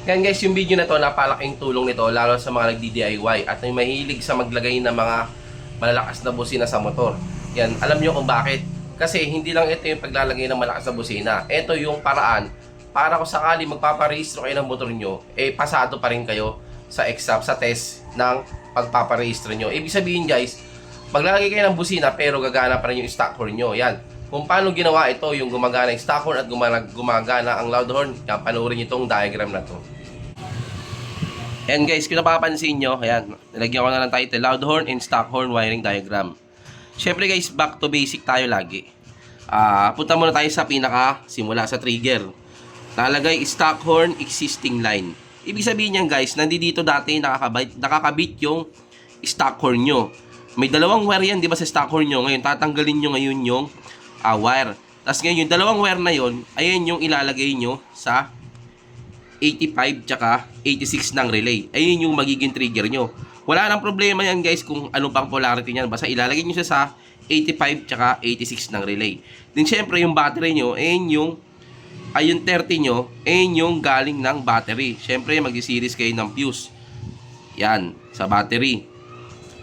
Yan guys, yung video na to, napalaking tulong nito lalo sa mga nagdi-DIY at may mahilig sa maglagay ng mga malalakas na busina sa motor. Yan, alam nyo kung bakit. Kasi hindi lang ito yung paglalagay ng malakas na busina. Ito yung paraan para kung sakali magpaparehistro kayo ng motor nyo, pasado pa rin kayo sa exam, sa test ng pagpaparehistro nyo. Ibig sabihin guys, maglalagay kayo ng busina pero gagana pa rin yung stock horn nyo. Yan. Kung paano ginawa ito, yung gumagana yung stock horn at gumagana ang loud horn, yan, panoorin nyo itong diagram na to. Ayan guys, kung napapansin nyo, ayan, nilagyan ko na ng title, loud horn and stock horn wiring diagram. Siyempre guys, back to basic tayo lagi. Punta muna tayo sa simula sa trigger. Nalagay stock horn existing line. Ibig sabihin yan guys, nandito dati nakakabit yung stock horn nyo. May dalawang wire yan, di ba, sa stock horn nyo. Ngayon, tatanggalin nyo ngayon yung wire. Tapos ngayon, yung dalawang wire na yon, ayan yung ilalagay nyo sa 85 tsaka 86 ng relay. Ayun yung magiging trigger nyo. Wala nang problema yan guys kung ano pang polarity nyan. Basta ilalagay nyo siya sa 85 tsaka 86 ng relay. Then syempre yung battery nyo, ayun yung 30 nyo, ayun yung galing ng battery. Syempre mag-series kayo ng fuse. Yan, sa battery.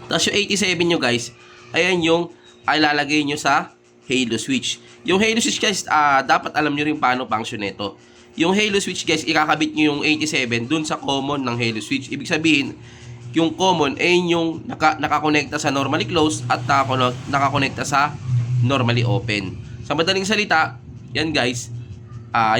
Tapos yung 87 nyo guys, ayan yung ilalagay nyo sa halo switch. Yung halo switch guys, dapat alam nyo rin paano function nito. Yung halo switch guys, ikakabit nyo yung 87 dun sa common ng halo switch. Ibig sabihin, yung common ay yung nakakonekta sa normally closed at nakakonekta sa normally open. Sa madaling salita, yan guys,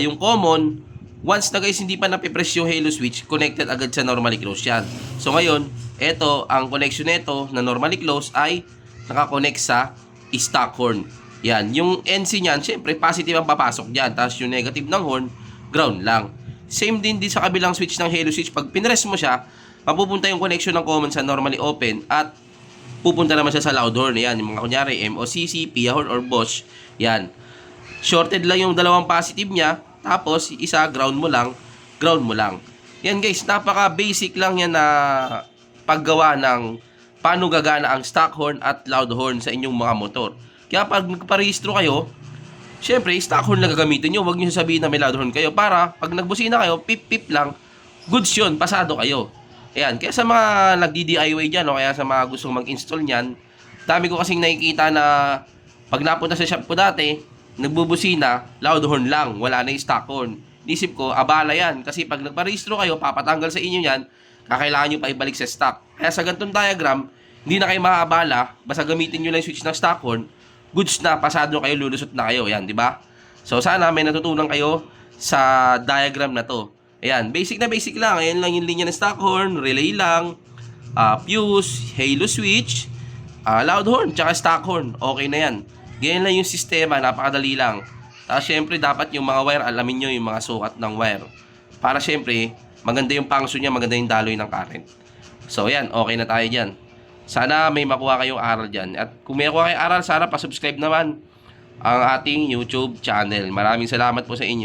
yung common, once na guys hindi pa napipress yung halo switch, connected agad sa normally closed yan. So ngayon, eto, ang connection nito na normally closed ay nakakonect sa stock horn. Yan, yung NC niyan, syempre positive ang papasok diyan, tapos yung negative ng horn, ground lang. Same din sa kabilang switch ng halo switch. Pag pinress mo siya, mapupunta yung connection ng common sa normally open at pupunta naman siya sa loud horn. Yan, yung mga kunyari MOCC, PIA horn or Bosch. Yan. Shorted lang yung dalawang positive niya, tapos isa ground mo lang. Yan guys, napaka basic lang yan na paggawa ng paano gagana ang stock horn at loud horn sa inyong mga motor. Kaya pag nagparehistro kayo, syempre, stock horn lang gagamitin nyo. Huwag nyo sasabihin na may loud horn kayo para pag nagbusina kayo, pip-pip lang, goods yun, pasado kayo. Ayan, kaya sa mga nagdi-DIY dyan, o kaya sa mga gustong mag-install nyan, dami ko kasing nakikita na pag napunta sa shop ko dati, nagbubusina, loud horn lang, wala na yung stock horn. Isip ko, abala yan, kasi pag nagparehistro kayo, papatanggal sa inyo yan, kakailangan nyo pa ibalik sa stock. Kaya sa ganitong diagram, hindi na kayo maaabala, basta gamitin nyo lang yung switch ng stock horn, goods na, pasado kayo, lulusot na kayo. Yan, di ba? So, sana may natutunan kayo sa diagram na to. Ayan, basic na basic lang. Ayan lang yung linya ng stock horn, relay lang, fuse, halo switch, loud horn, tsaka stock horn. Okay na yan. Ganyan lang yung sistema, napakadali lang. Tapos, syempre, dapat yung mga wire, alamin nyo yung mga sukat ng wire. Para, syempre, maganda yung function niya, maganda yung daloy ng current. So, ayan, okay na tayo dyan. Sana may makuha kayong aral dyan. At kung may makuha kayong aral, sana pa-subscribe naman ang ating YouTube channel. Maraming salamat po sa inyo.